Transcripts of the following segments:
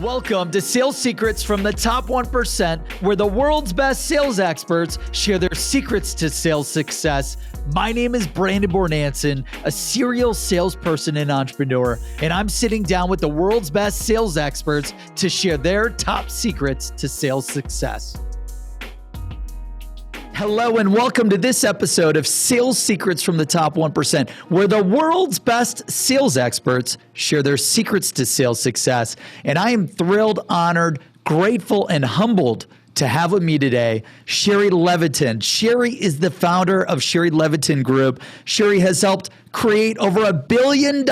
Welcome to Sales Secrets from the Top 1%, where the world's best sales experts share their secrets to sales success. My name is Brandon Bornancin, a serial salesperson and entrepreneur, and I'm sitting down with the world's best sales experts to share their top secrets to sales success. Hello and welcome to this episode of Sales Secrets from the Top 1%, where the world's best sales experts share their secrets to sales success. And I am thrilled, honored, grateful, and humbled to have with me today Shari Levitin. Shari is the founder of Shari Levitin Group. Shari has helped create over $1 billion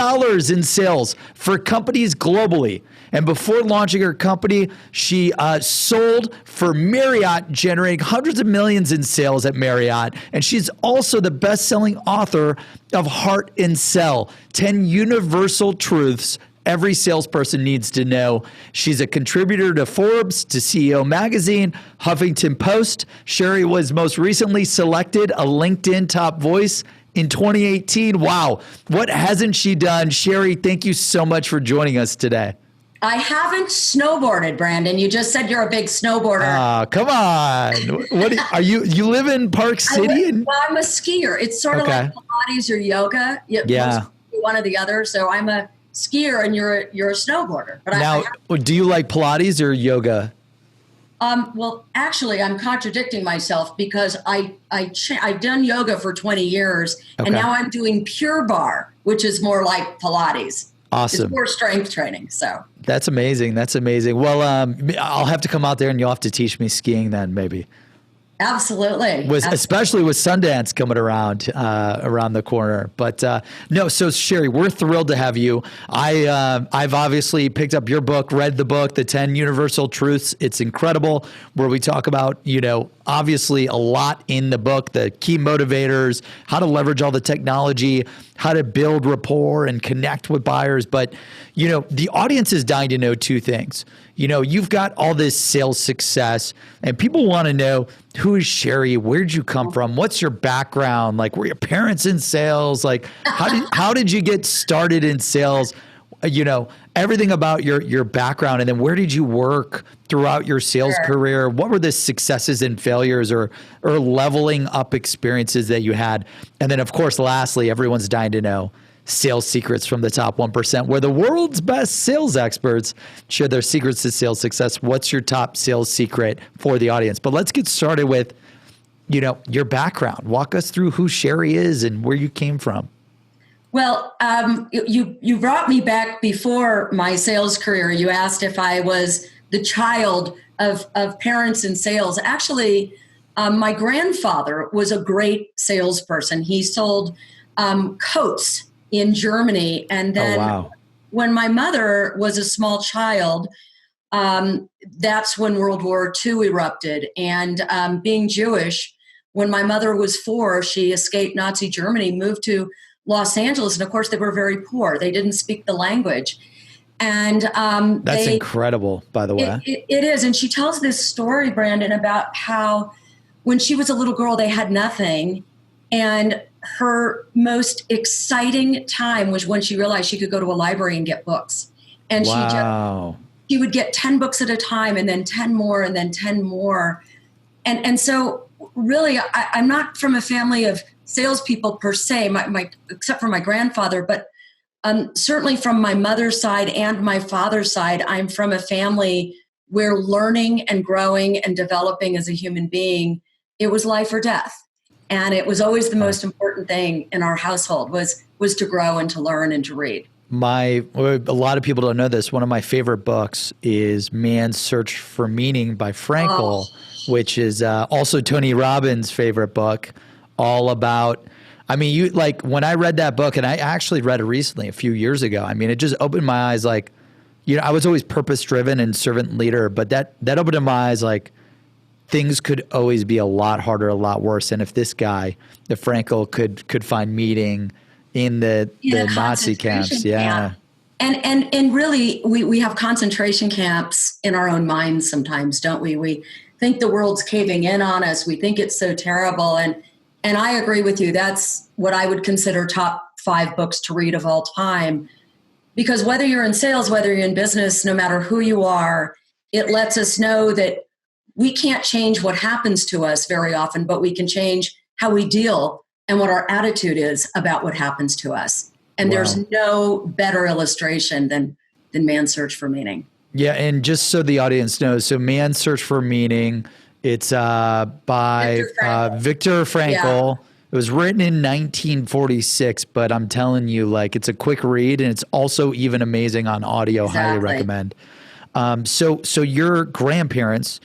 in sales for companies globally. And before launching her company, she sold for Marriott, generating hundreds of millions in sales at Marriott. And she's also the best-selling author of Heart and Sell, 10 Universal Truths Every Salesperson Needs to Know. She's a contributor to Forbes, to CEO Magazine, Huffington Post. Shari was most recently selected a LinkedIn top voice in 2018. Wow, what hasn't she done? Shari, thank you so much for joining us today. I haven't snowboarded, Brandon. You just said you're a big snowboarder. Oh, come on. What are you live in Park City? Well, I'm a skier. It's sort of like Pilates or yoga. Yeah. One or the other. So I'm a skier and you're a snowboarder. But now, do you like Pilates or yoga? Well, actually, I'm contradicting myself because I've done yoga for 20 years and now I'm doing Pure Barre, which is more like Pilates. Awesome. It's more strength training. So that's amazing. That's amazing. Well, I'll have to come out there and you'll have to teach me skiing then, maybe. Absolutely. Especially with Sundance coming around the corner. But no, so Shari, we're thrilled to have you. I've obviously picked up your book, read the book, The 10 Universal Truths. It's incredible, where we talk about, obviously a lot in the book, the key motivators, how to leverage all the technology, how to build rapport and connect with buyers. But, the audience is dying to know two things. You've got all this sales success and people want to know, who is Shari? Where'd you come from? What's your background? Like, were your parents in sales? Like, how did you get started in sales? Everything about your background, and then where did you work throughout your sales career? What were the successes and failures or leveling up experiences that you had? And then, of course, lastly, everyone's dying to know sales secrets from the Top 1%, where the world's best sales experts share their secrets to sales success. What's your top sales secret for the audience? But let's get started with, your background. Walk us through who Shari is and where you came from. Well, you brought me back before my sales career. You asked if I was the child of parents in sales. Actually, my grandfather was a great salesperson. He sold coats in Germany. And then when my mother was a small child, that's when World War II erupted. And being Jewish, when my mother was 4, she escaped Nazi Germany, moved to Los Angeles. And of course, they were very poor. They didn't speak the language. And that's incredible, by the way. It is. And she tells this story, Brandon, about how when she was a little girl, they had nothing. And her most exciting time was when she realized she could go to a library and get books. And she would get 10 books at a time, and then 10 more, and then 10 more. And so really, I'm not from a family of salespeople per se, except for my grandfather, but certainly from my mother's side and my father's side, I'm from a family where learning and growing and developing as a human being, it was life or death. And it was always the most important thing in our household was to grow and to learn and to read. A lot of people don't know this. One of my favorite books is Man's Search for Meaning by Frankl, which is also Tony Robbins' favorite book, all about, when I read that book, and I actually read it recently a few years ago, it just opened my eyes. I was always purpose-driven and servant leader, but that opened my eyes, things could always be a lot harder, a lot worse. And if this guy, the Frankl, could find meaning in the Nazi camps, And really, we have concentration camps in our own minds sometimes, don't we? We think the world's caving in on us. We think it's so terrible. And I agree with you. That's what I would consider top 5 books to read of all time. Because whether you're in sales, whether you're in business, no matter who you are, it lets us know that we can't change what happens to us very often, but we can change how we deal and what our attitude is about what happens to us. And there's no better illustration than Man's Search for Meaning. Yeah, and just so the audience knows, so Man's Search for Meaning, it's by Viktor Frankl. Yeah. It was written in 1946, but I'm telling you, like, it's a quick read, and it's also even amazing on audio. Exactly. Highly recommend. So your grandparents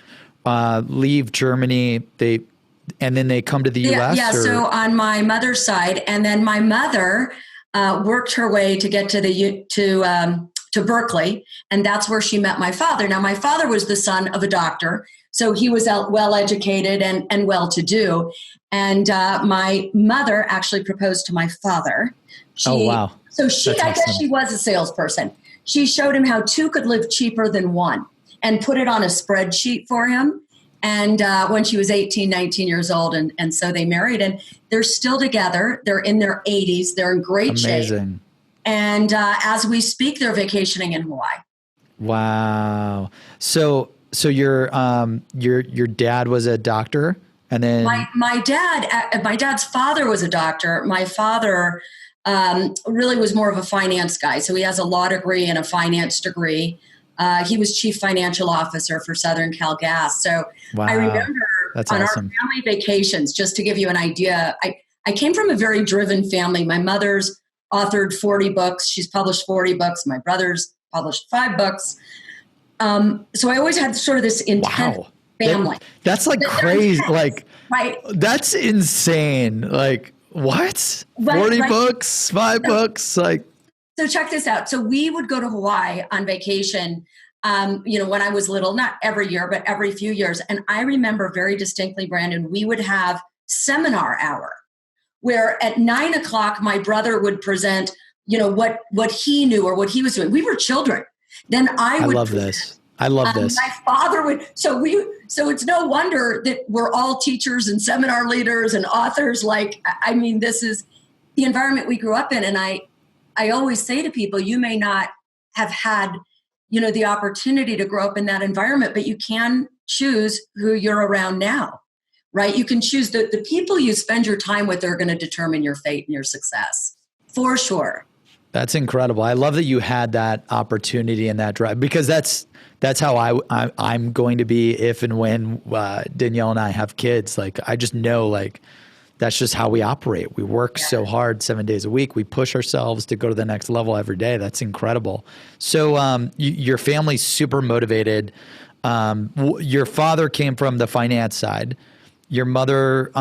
leave Germany, and then they come to the U.S.? Yeah, so on my mother's side, and then my mother worked her way to get to Berkeley, and that's where she met my father. Now, my father was the son of a doctor, so he was well-educated and well-to-do. And my mother actually proposed to my father. Oh, wow. So I guess she was a salesperson. She showed him how two could live cheaper than one and put it on a spreadsheet for him. And when she was 18, 19 years old, and so they married, and they're still together. They're in their 80s. They're in great shape. And as we speak, they're vacationing in Hawaii. Wow. So your dad was a doctor, and then my dad's father was a doctor. My father really was more of a finance guy. So he has a law degree and a finance degree. He was chief financial officer for Southern Cal Gas. So I remember That's on awesome. Our family vacations, just to give you an idea, I came from a very driven family. My mother's authored 40 books. She's published 40 books. My brother's published 5 books. So I always had sort of this intense family. That's like crazy. Like, right. That's insane. Like, what? 40 books, 5 books, like. So check this out. So we would go to Hawaii on vacation, when I was little, not every year, but every few years. And I remember very distinctly, Brandon, we would have seminar hour where at 9:00, my brother would present, what he knew or what he was doing. We were children. Then I love this. I love this. My father would, so it's no wonder that we're all teachers and seminar leaders and authors. This is the environment we grew up in. And I always say to people, you may not have had, the opportunity to grow up in that environment, but you can choose who you're around now, right? You can choose the people you spend your time with are going to determine your fate and your success, for sure. That's incredible. I love that you had that opportunity and that drive, because that's how I'm going to be if and when Danielle and I have kids. Like, I just know, like, that's just how we operate. We work so hard 7 days a week. We push ourselves to go to the next level every day. That's incredible. So your family's super motivated. Your father came from the finance side. Your mother,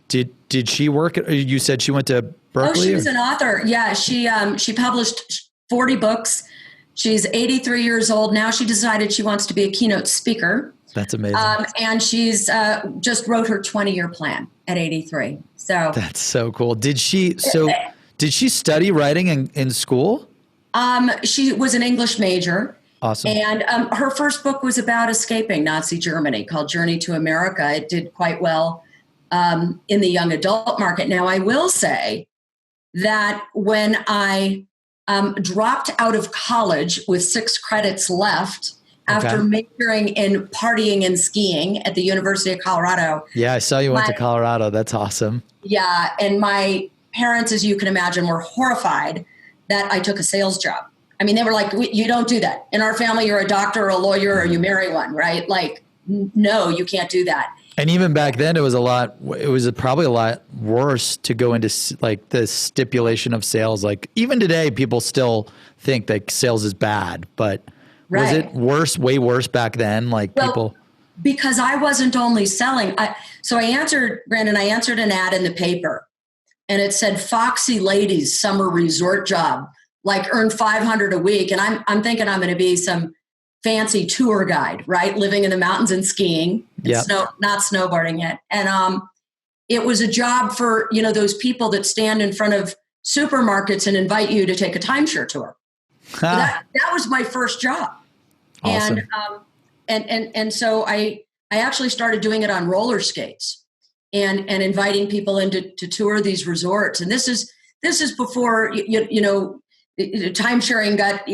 did she work? You said she went to Berkeley? Oh, she was an author. Yeah, she published 40 books. She's 83 years old. Now she decided she wants to be a keynote speaker. That's amazing. And she's just wrote her 20-year plan at 83. So that's so cool. Did she study writing in school? She was an English major. Awesome. And her first book was about escaping Nazi Germany, called Journey to America. It did quite well in the young adult market. Now, I will say that when I dropped out of college with 6 credits left, after majoring in partying and skiing at the University of Colorado. Yeah, I saw you went to Colorado. That's awesome. Yeah, and my parents, as you can imagine, were horrified that I took a sales job. I mean, they were like, you don't do that. In our family, you're a doctor or a lawyer or you marry one, right? Like, no, you can't do that. And even back then, it was probably a lot worse to go into like the stipulation of sales. Like, even today, people still think that sales is bad, but was it worse, way worse back then? Like, people. Because I wasn't only selling. So I answered an ad in the paper, and it said, "Foxy ladies summer resort job, like earn $500 a week." And I'm thinking I'm going to be some fancy tour guide, right? Living in the mountains and skiing, not snowboarding yet. And it was a job for, those people that stand in front of supermarkets and invite you to take a timeshare tour. So that was my first job. Awesome. And so I actually started doing it on roller skates and inviting people in to tour these resorts. And this is before, time sharing got,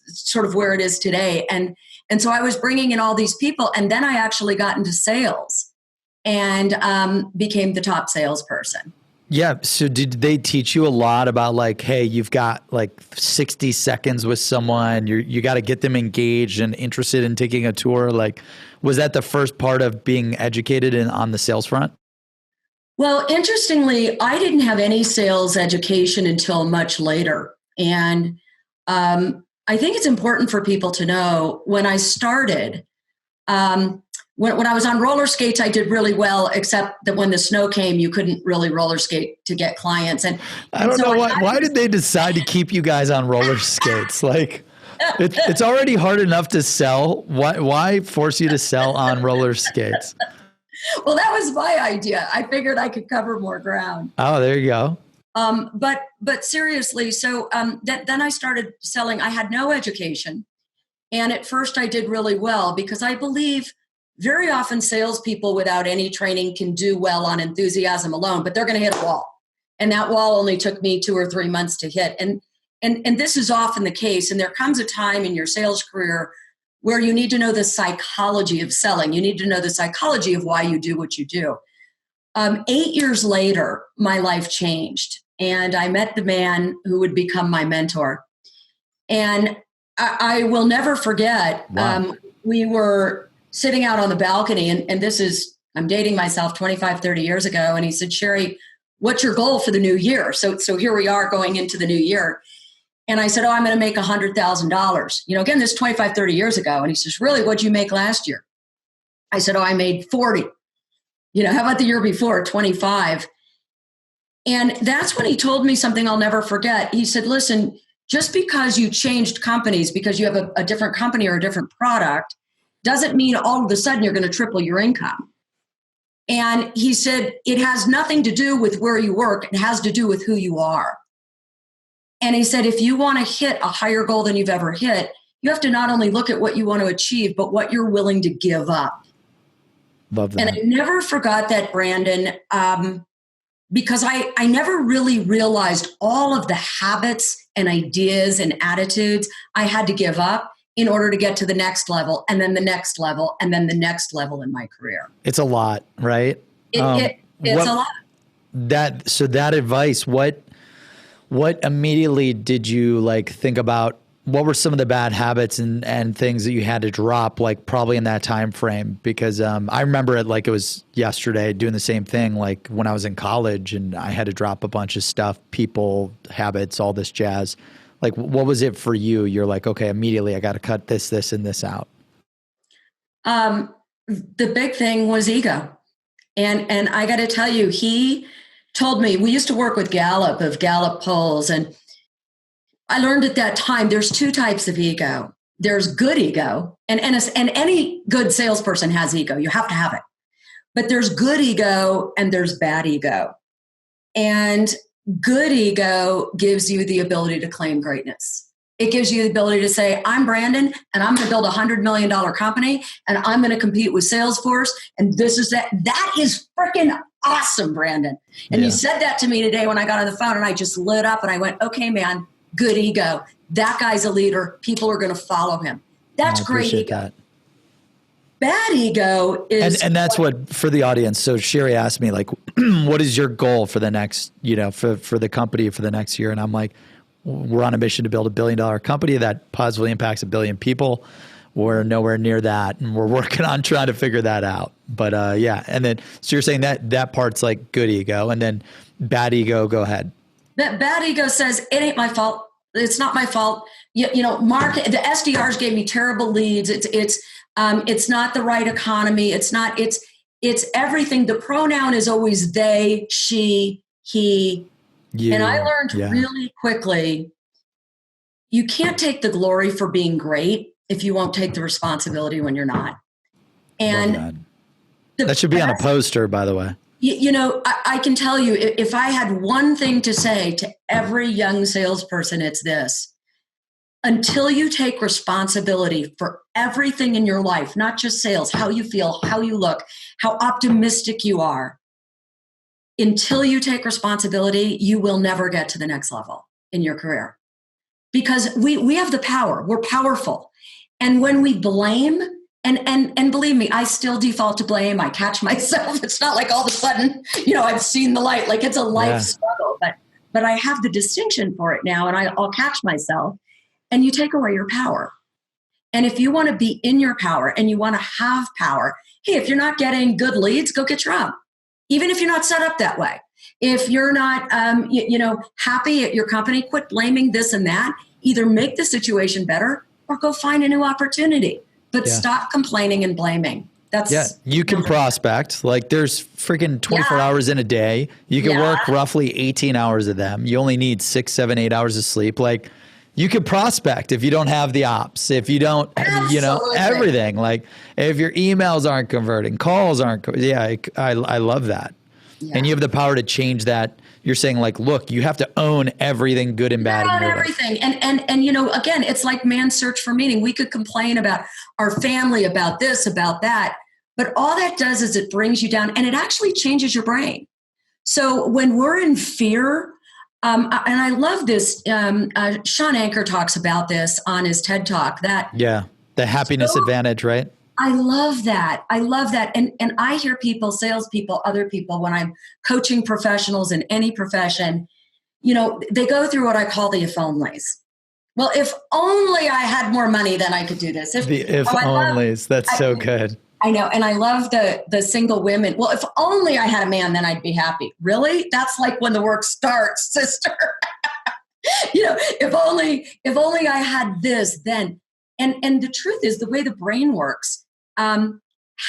sort of where it is today. And so I was bringing in all these people, and then I actually got into sales and became the top salesperson. Yeah. So did they teach you a lot about like, hey, you've got like 60 seconds with someone, you got to get them engaged and interested in taking a tour? Like, was that the first part of being educated on the sales front? Well, interestingly, I didn't have any sales education until much later. And I think it's important for people to know when I started, when I was on roller skates, I did really well, except that when the snow came, you couldn't really roller skate to get clients. And I don't know why did they decide to keep you guys on roller skates? Like, it's already hard enough to sell. Why force you to sell on roller skates? Well, that was my idea. I figured I could cover more ground. Oh, there you go. But seriously, so then I started selling. I had no education. And at first I did really well because I believe very often salespeople without any training can do well on enthusiasm alone, but they're going to hit a wall. And that wall only took me 2 or 3 months to hit. And this is often the case. And there comes a time in your sales career where you need to know the psychology of selling. You need to know the psychology of why you do what you do. 8 years later, my life changed. And I met the man who would become my mentor. And I will never forget, wow. We were sitting out on the balcony, and this is, I'm dating myself 25, 30 years ago. And he said, Shari, what's your goal for the new year? So here we are going into the new year. And I said, I'm going to make $100,000. Again, this 25, 30 years ago. And he says, really, what'd you make last year? I said, I made 40. How about the year before, 25? And that's when he told me something I'll never forget. He said, listen, just because you changed companies, because you have a different company or a different product, doesn't mean all of a sudden you're going to triple your income. And he said, it has nothing to do with where you work. It has to do with who you are. And he said, if you want to hit a higher goal than you've ever hit, you have to not only look at what you want to achieve, but what you're willing to give up. Love that. And I never forgot that, Brandon, because I never really realized all of the habits and ideas and attitudes I had to give up in order to get to the next level, and then the next level, and then the next level in my career. It's a lot, right? It's a lot. That advice, what immediately did you like think about? What were some of the bad habits and things that you had to drop, like probably in that time frame? Because I remember it like it was yesterday, doing the same thing, like when I was in college and I had to drop a bunch of stuff, people, habits, all this jazz. Like, what was it for you? You're like, okay, immediately I got to cut this, and this out. The big thing was ego. And I got to tell you, he told me, we used to work with Gallup polls. And I learned at that time, there's 2 types of ego. There's good ego. And any good salesperson has ego. You have to have it. But there's good ego and there's bad ego. And good ego gives you the ability to claim greatness. It gives you the ability to say, I'm Brandon, and I'm going to build $100 million company, and I'm going to compete with Salesforce, and this is that. That is freaking awesome, Brandon. And He said that to me today when I got on the phone, and I just lit up, and I went, okay, man, good ego. That guy's a leader. People are going to follow him. That's great ego. That. Bad ego is... And that's what, for the audience, so Shari asked me, like, what is your goal for the next, for the company for the next year? And I'm like, we're on a mission to build $1 billion company that positively impacts 1 billion people. We're nowhere near that, and we're working on trying to figure that out. But and then, so you're saying that part's like good ego, and then bad ego, go ahead. That bad ego says, it ain't my fault. It's not my fault. The SDRs gave me terrible leads. It's not the right economy. It's everything. The pronoun is always they, she, he. Yeah, and I learned really quickly, you can't take the glory for being great if you won't take the responsibility when you're not. And that should be on a poster, by the way. I can tell you, if I had one thing to say to every young salesperson, it's this. Until you take responsibility for everything in your life, not just sales, how you feel, how you look, how optimistic you are, until you take responsibility, you will never get to the next level. in your career because we have the power. We're powerful. And when we blame, and believe me, I still default to blame. I catch myself. It's not like all of a sudden, I've seen the light. Like it's a life struggle, but I have the distinction for it now, and I'll catch myself. And you take away your power. And if you want to be in your power and you want to have power, hey, if you're not getting good leads, go get your own. Even if you're not set up that way. If you're not, happy at your company, quit blaming this and that. Either make the better or go find a new opportunity. But stop complaining and blaming. You can prospect. Like there's freaking 24 hours in a day. You can work roughly 18 hours of them. You only need 6, 7, 8 hours of sleep. Like you could prospect if you don't have the ops, if you don't, everything. Like if your emails aren't converting, calls aren't. I love that. Yeah. And you have the power to change that. You're saying like, look, you have to own everything good and bad. Own everything. And again, it's like man's search for meaning. We could complain about our family, about this, about that. But all that does is it brings you down and it actually changes your brain. So when we're in fear, and I love this, Sean Anker talks about this on his TED Talk. The happiness advantage, right? I love that. And I hear people, salespeople, other people, when I'm coaching professionals in any profession, they go through what I call the if onlys. Well, if only I had more money, then I could do this. If onlys, that's so good. I know. And I love the single women. Well, if only I had a man, then I'd be happy. Really? That's like when the work starts, sister. If only I had this, then. And the truth is, the way the brain works,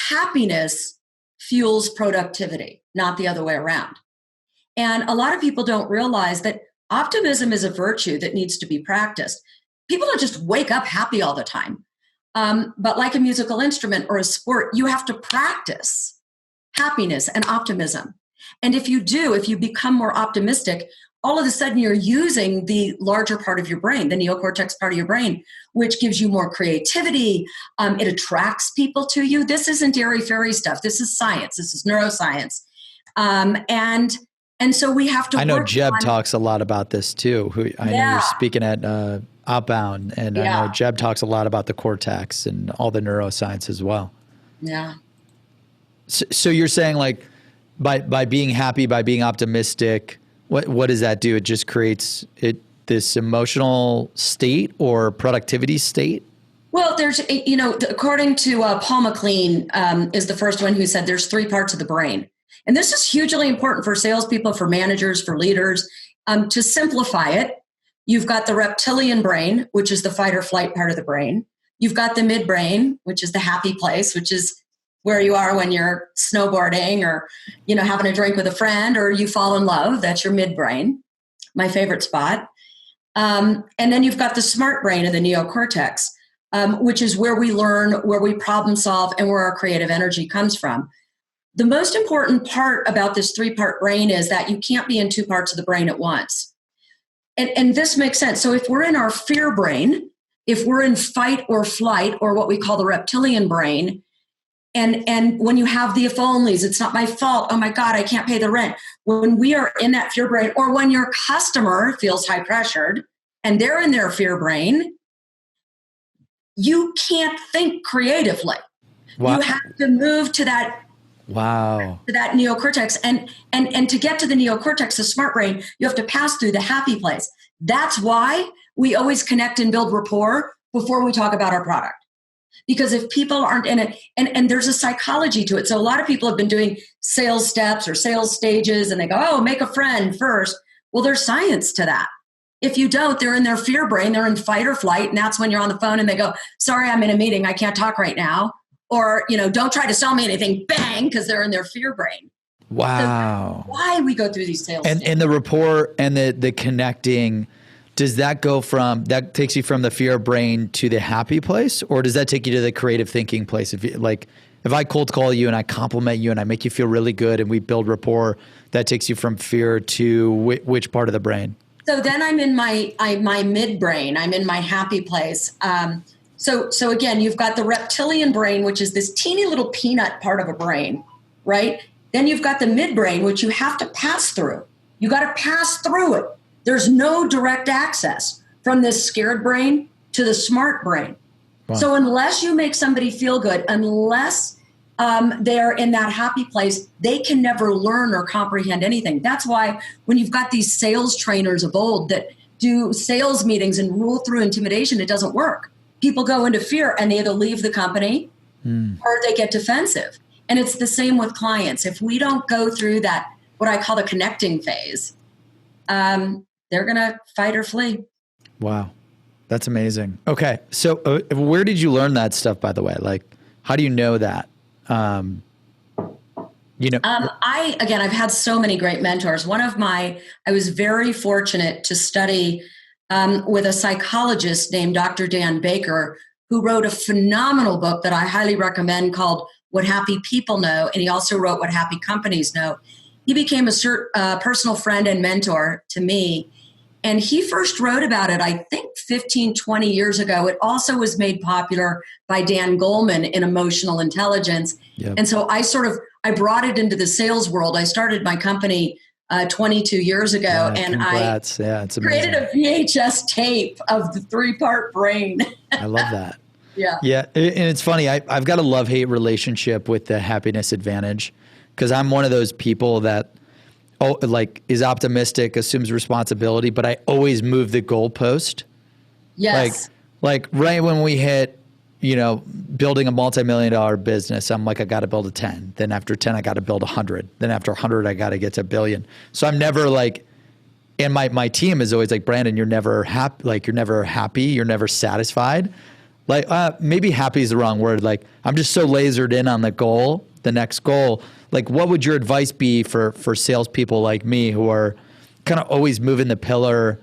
happiness fuels productivity, not the other way around. And a lot of people don't realize that optimism is a virtue that needs to be practiced. People don't just wake up happy all the time. But like a musical instrument or a sport, you have to practice happiness and optimism. And if you become more optimistic, all of a sudden you're using the larger part of your brain, the neocortex part of your brain, which gives you more creativity. It attracts people to you. This isn't airy-fairy stuff. This is science. This is neuroscience. And so we have to I know Jeb talks a lot about this too. I know you're speaking at Outbound, and I know Jeb talks a lot about the cortex and all the neuroscience as well. Yeah. So you're saying like by being happy, by being optimistic, what does that do? It just creates this emotional state or productivity state? Well, there's, according to Paul McLean is the first one who said there's 3 parts of the brain. And this is hugely important for salespeople, for managers, for leaders. To simplify it, you've got the reptilian brain, which is the fight or flight part of the brain. You've got the midbrain, which is the happy place, which is where you are when you're snowboarding or, having a drink with a friend or you fall in love. That's your midbrain, my favorite spot. And then you've got the smart brain of the neocortex, which is where we learn, where we problem solve, and where our creative energy comes from. The most important part about this 3-part brain is that you can't be in 2 parts of the brain at once. And this makes sense. So if we're in our fear brain, if we're in fight or flight, or what we call the reptilian brain, and when you have the if onlys, it's not my fault, oh my God, I can't pay the rent. When we are in that fear brain, or when your customer feels high pressured and they're in their fear brain, you can't think creatively. Wow. You have to move to that to that neocortex. And to get to the neocortex, the smart brain, you have to pass through the happy place. That's why we always connect and build rapport before we talk about our product. Because if people aren't in it, and there's a psychology to it. So a lot of people have been doing sales steps or sales stages, and they go, oh, make a friend first. Well, there's science to that. If you don't, they're in their fear brain, they're in fight or flight, and that's when you're on the phone and they go, sorry, I'm in a meeting, I can't talk right now. Or, don't try to sell me anything, bang, because they're in their fear brain. Wow. So why we go through these sales and the rapport and the connecting, does that that takes you from the fear brain to the happy place, or does that take you to the creative thinking place? If I cold call you and I compliment you and I make you feel really good and we build rapport, that takes you from fear to which part of the brain? So then I'm in my midbrain. I'm in my happy place. So again, you've got the reptilian brain, which is this teeny little peanut part of a brain, right? Then you've got the midbrain, which you have to pass through. You got to pass through it. There's no direct access from this scared brain to the smart brain. Wow. So unless you make somebody feel good, unless they're in that happy place, they can never learn or comprehend anything. That's why when you've got these sales trainers of old that do sales meetings and rule through intimidation, it doesn't work. People go into fear and they either leave the company or they get defensive. And it's the same with clients. If we don't go through that, what I call the connecting phase, they're going to fight or flee. Wow. That's amazing. Okay. So where did you learn that stuff, by the way? Like, how do you know that? I've had so many great mentors. I was very fortunate to study with a psychologist named Dr. Dan Baker, who wrote a phenomenal book that I highly recommend called What Happy People Know. And he also wrote What Happy Companies Know. He became a personal friend and mentor to me. And he first wrote about it, I think 15, 20 years ago. It also was made popular by Dan Goleman in Emotional Intelligence. Yep. And so I brought it into the sales world. I started my company 22 years ago, and congrats. It's created a VHS tape of the 3-part brain. I love that. Yeah. Yeah. And it's funny. I've got a love-hate relationship with the happiness advantage, because I'm one of those people that is optimistic, assumes responsibility, but I always move the goalpost. Yes. Like right when we hit, building a multi-million-dollar business, I'm like, I got to build a 10. Then after 10, I got to build 100. Then after 100, I got to get to $1 billion. So I'm never and my team is always like, Brandon, you're never happy. Like, you're never happy. You're never satisfied. Like, maybe happy is the wrong word. Like, I'm just so lasered in on the goal, the next goal. Like, what would your advice be for salespeople like me who are kind of always moving the pillar?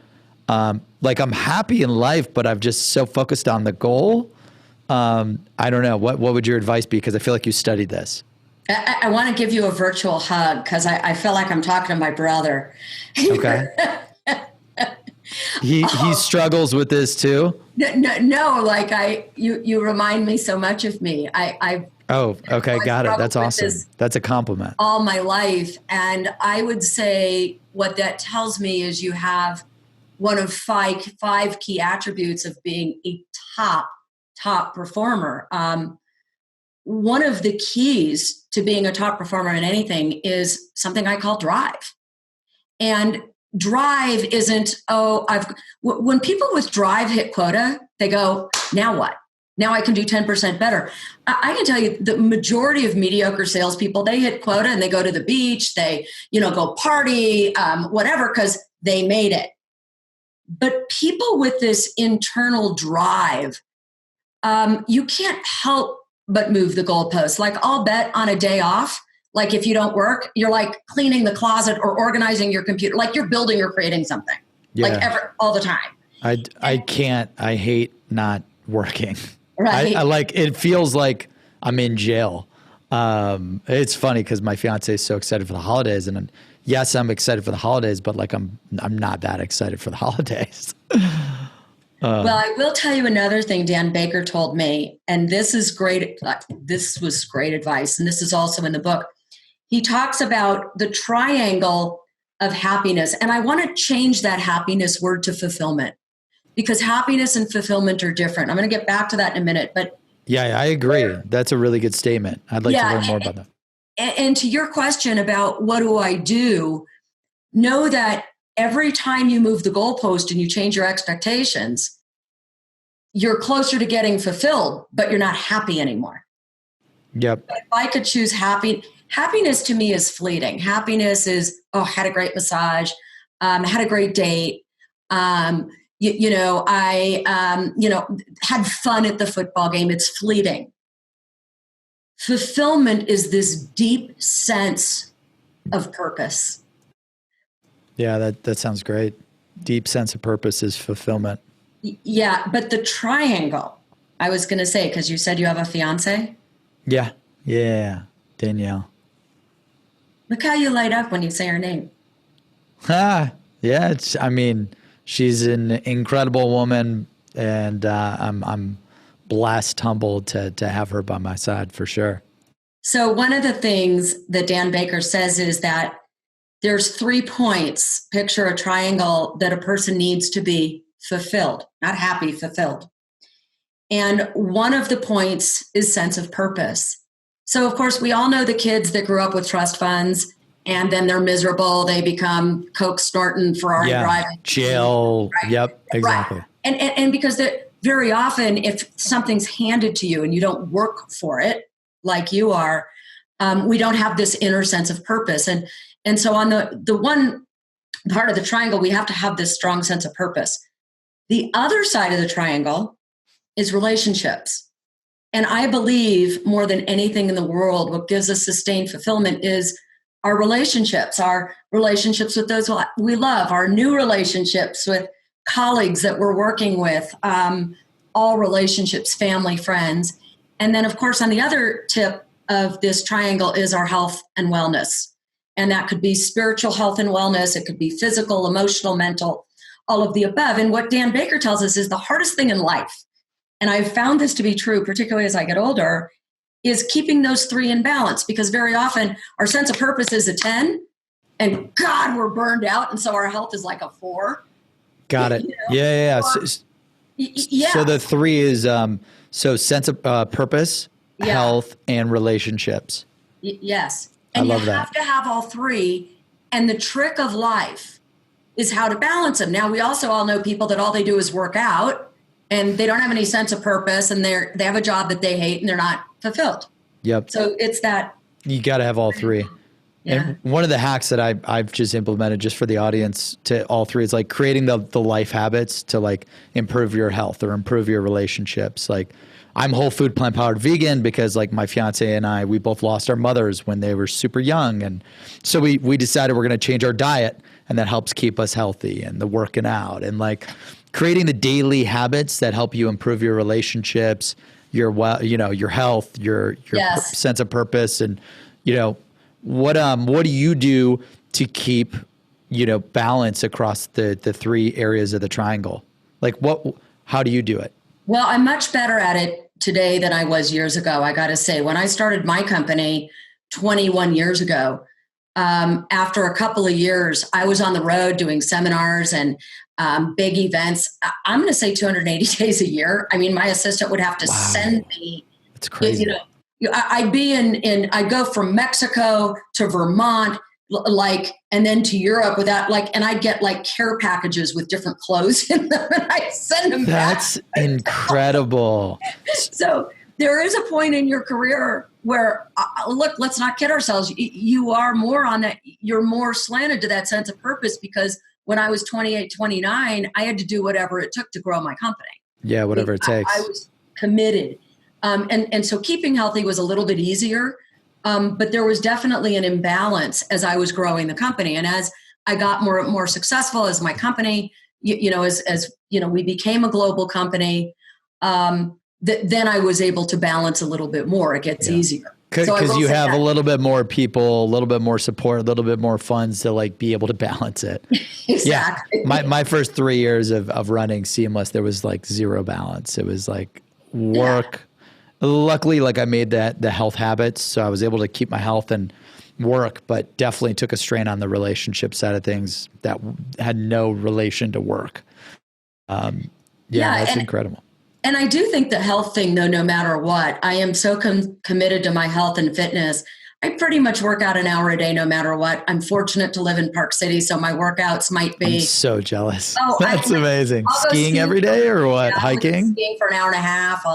Like, I'm happy in life, but I'm just so focused on the goal. I don't know. What would your advice be? Because I feel like you studied this. I want to give you a virtual hug because I feel like I'm talking to my brother. Okay. He struggles with this too? No, like you remind me so much of me. Oh, okay. Got it. That's awesome. That's a compliment. All my life. And I would say what that tells me is you have one of five key attributes of being a top performer. One of the keys to being a top performer in anything is something I call drive. And drive isn't, when people with drive hit quota, they go, now what? Now I can do 10% better. I can tell you the majority of mediocre salespeople, they hit quota and they go to the beach, they, go party, whatever, because they made it. But people with this internal drive, you can't help but move the goalposts. Like, I'll bet on a day off, like if you don't work, you're like cleaning the closet or organizing your computer, like you're building or creating something, all the time. I hate not working. Right. I it feels like I'm in jail. It's funny because my fiance is so excited for the holidays, and yes, I'm excited for the holidays, but like I'm not that excited for the holidays. Well, I will tell you another thing Dan Baker told me, and this is great. This was great advice, and this is also in the book. He talks about the triangle of happiness, and I want to change that happiness word to fulfillment, because happiness and fulfillment are different. I'm going to get back to that in a minute, but yeah, I agree. That's a really good statement. I'd like to learn more about that. And to your question about what do I do, know that every time you move the goalpost and you change your expectations, you're closer to getting fulfilled, but you're not happy anymore. Yep. But if I could choose happiness to me is fleeting. Happiness is, had a great massage, had a great date, I had fun at the football game. It's fleeting. Fulfillment is this deep sense of purpose. Yeah, that sounds great. Deep sense of purpose is fulfillment. Yeah, but the triangle, I was going to say, because you said you have a fiance. Yeah, Danielle. Look how you light up when you say her name. Yeah, she's an incredible woman, and I'm blessed, humbled to have her by my side for sure. So one of the things that Dan Baker says is that there's 3 points. Picture a triangle that a person needs to be fulfilled, not happy, fulfilled. And one of the points is sense of purpose. So, of course, we all know the kids that grew up with trust funds and then they're miserable. They become Coke snorting, Ferrari driving. Jail. Right? Yep, exactly. Right. And because very often if something's handed to you and you don't work for it like you are, we don't have this inner sense of purpose. And so on the one part of the triangle, we have to have this strong sense of purpose. The other side of the triangle is relationships. And I believe more than anything in the world, what gives us sustained fulfillment is our relationships with those we love, our new relationships with colleagues that we're working with, all relationships, family, friends. And then, of course, on the other tip of this triangle is our health and wellness. And that could be spiritual health and wellness. It could be physical, emotional, mental, all of the above. And what Dan Baker tells us is the hardest thing in life, and I've found this to be true, particularly as I get older, is keeping those 3 in balance, because very often our sense of purpose is a 10 and God, we're burned out. And so our health is like a 4. Got it. You know? Yeah. So the 3 is, so sense of purpose, health, and relationships. Yes. And I love you have to have all 3. And the trick of life is how to balance them. Now, we also all know people that all they do is work out and they don't have any sense of purpose and they have a job that they hate and they're not fulfilled. Yep. So it's that. You got to have all 3. Yeah. And one of the hacks that I've just implemented just for the audience to all 3 is like creating the life habits to like improve your health or improve your relationships. Like I'm whole food, plant powered vegan because like my fiance and I, we both lost our mothers when they were super young. And so we decided we're going to change our diet, and that helps keep us healthy, and the working out and like creating the daily habits that help you improve your relationships, your health, your sense of purpose. And, what do you do to keep, balance across the 3 areas of the triangle? Like how do you do it? Well, I'm much better at it today than I was years ago. I got to say, when I started my company 21 years ago, after a couple of years, I was on the road doing seminars and big events. I'm going to say 280 days a year. I mean, my assistant would have to send me. That's crazy. I'd be I'd go from Mexico to Vermont, and then to Europe and I'd get like care packages with different clothes in them and I'd send them back. That's incredible. So there is a point in your career where, look, let's not kid ourselves. You are more on that. You're more slanted to that sense of purpose, because when I was 28, 29, I had to do whatever it took to grow my company. Yeah, whatever it takes. I was committed. And so keeping healthy was a little bit easier. But there was definitely an imbalance as I was growing the company. And as I got more successful as my company, as we became a global company, then I was able to balance a little bit more. It gets easier. Because you have a little bit more people, a little bit more support, a little bit more funds to like be able to balance it. Exactly. Yeah. My first 3 years of running Seamless, there was like 0 balance. It was like work. Yeah. Luckily, like I made the health habits, so I was able to keep my health and work, but definitely took a strain on the relationship side of things that had no relation to work. That's incredible. And I do think the health thing, though, no matter what, I am so committed to my health and fitness. I pretty much work out an hour a day, no matter what. I'm fortunate to live in Park City, so my workouts might be. I'm so jealous. Oh, that's amazing. Skiing every day or what? Hiking? Skiing for an hour and a half.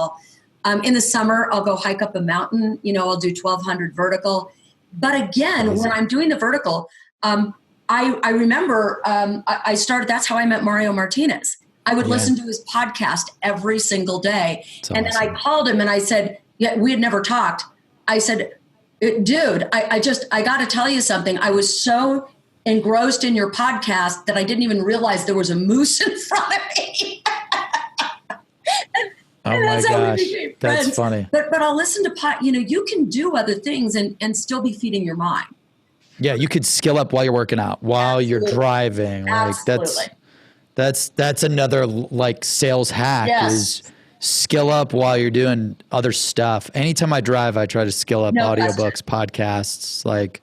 In the summer, I'll go hike up a mountain. I'll do 1,200 vertical. But again, when I'm doing the vertical, I remember I started. That's how I met Mario Martinez. I would listen to his podcast every single day. And then I called him and I said, we had never talked. I said, dude, I got to tell you something. I was so engrossed in your podcast that I didn't even realize there was a moose in front of me. Oh my gosh, that's funny. But I'll listen to you can do other things and still be feeding your mind. Yeah, you could skill up while you're working out, while you're driving. Absolutely. Like that's another like sales hack is skill up while you're doing other stuff. Anytime I drive, I try to skill up audiobooks, podcasts. Like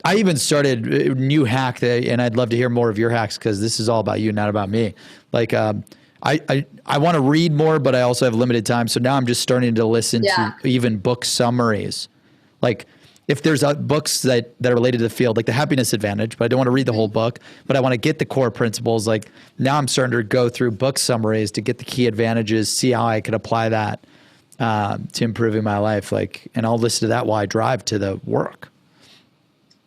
I even started a new hack and I'd love to hear more of your hacks because this is all about you, not about me. Like, I want to read more, but I also have limited time. So now I'm just starting to listen to even book summaries. Like if there's books that are related to the field, like The Happiness Advantage, but I don't want to read the whole book, but I want to get the core principles. Like now I'm starting to go through book summaries to get the key advantages, see how I could apply that to improving my life. Like, and I'll listen to that while I drive to the work.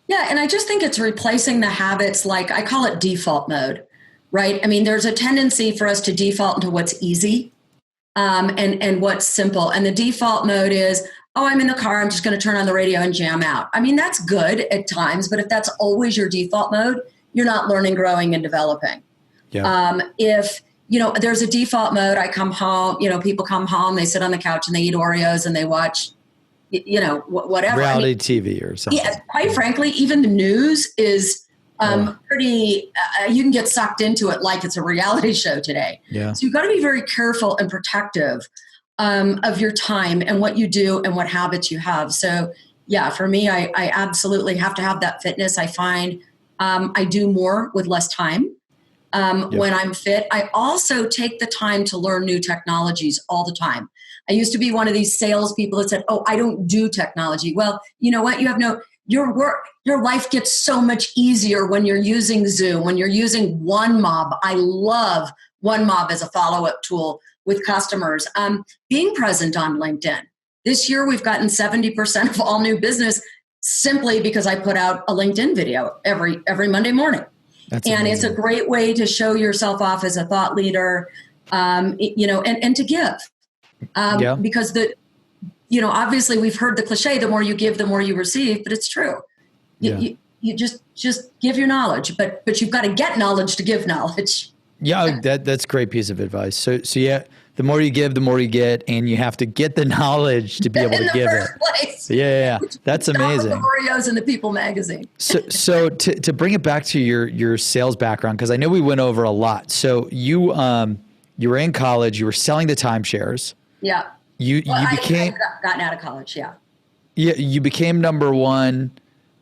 Yeah. And I just think it's replacing the habits. Like I call it default mode, right? I mean, there's a tendency for us to default into what's easy and what's simple. And the default mode is, oh, I'm in the car, I'm just going to turn on the radio and jam out. I mean, that's good at times, but if that's always your default mode, you're not learning, growing, and developing. Yeah. If, there's a default mode, I come home, people come home, they sit on the couch and they eat Oreos and they watch, whatever. Reality TV or something. Yeah, quite frankly, even the news is pretty, you can get sucked into it like it's a reality show today. Yeah. So you've got to be very careful and protective of your time and what you do and what habits you have. So yeah, for me, I absolutely have to have that fitness. I find I do more with less time when I'm fit. I also take the time to learn new technologies all the time. I used to be one of these salespeople that said, oh, I don't do technology. Well, you know what? Your life gets so much easier when you're using Zoom, when you're using OneMob. I love OneMob as a follow-up tool with customers. Being present on LinkedIn. This year, we've gotten 70% of all new business simply because I put out a LinkedIn video every Monday morning. That's amazing. It's a great way to show yourself off as a thought leader, and to give. Because obviously we've heard the cliche, the more you give, the more you receive, but it's true. You just give your knowledge, but you've got to get knowledge to give knowledge. Yeah, that's a great piece of advice. So yeah, the more you give, the more you get, and you have to get the knowledge to be able to give it. Place. Yeah. That's amazing. The Oreos in the People magazine. So to bring it back to your sales background, because I know we went over a lot. So you were in college, you were selling the timeshares. Yeah. You became gotten out of college. Yeah. Yeah, you became number one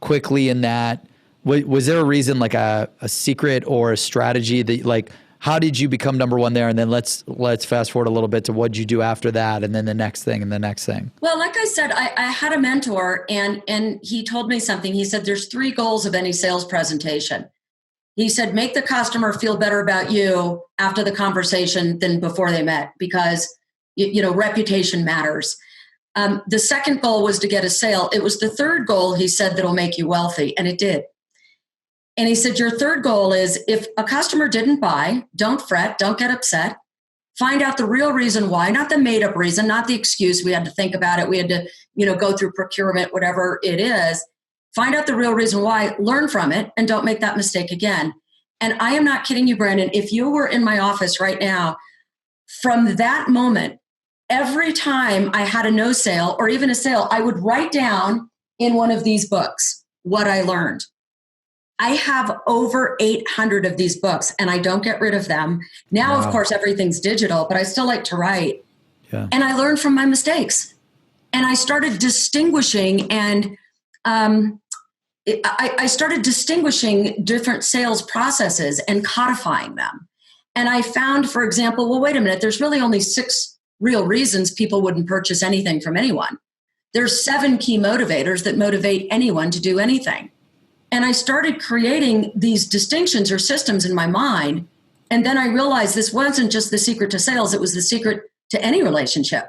quickly in that. Was there a reason, like a secret or a strategy that like? How did you become number one there? And then let's fast forward a little bit to what you do after that, and then the next thing and the next thing. Well, like I said, I had a mentor, and he told me something. He said, "There's 3 goals of any sales presentation." He said, "Make the customer feel better about you after the conversation than before they met, because reputation matters." The second goal was to get a sale. It was the third goal, he said, that'll make you wealthy, and it did. And he said, your third goal is if a customer didn't buy, don't fret, don't get upset. Find out the real reason why, not the made up reason, not the excuse. We had to think about it. We had to, go through procurement, whatever it is. Find out the real reason why, learn from it, and don't make that mistake again. And I am not kidding you, Brandon. If you were in my office right now, from that moment, every time I had a no sale or even a sale, I would write down in one of these books what I learned. I have over 800 of these books, and I don't get rid of them. Now, Wow. Of course, everything's digital, but I still like to write. Yeah. And I learned from my mistakes. And I started distinguishing, and I started distinguishing different sales processes and codifying them. And I found, for example, well, wait a minute, there's really only 6 real reasons people wouldn't purchase anything from anyone. There's 7 key motivators that motivate anyone to do anything. And I started creating these distinctions or systems in my mind. And then I realized this wasn't just the secret to sales, it was the secret to any relationship.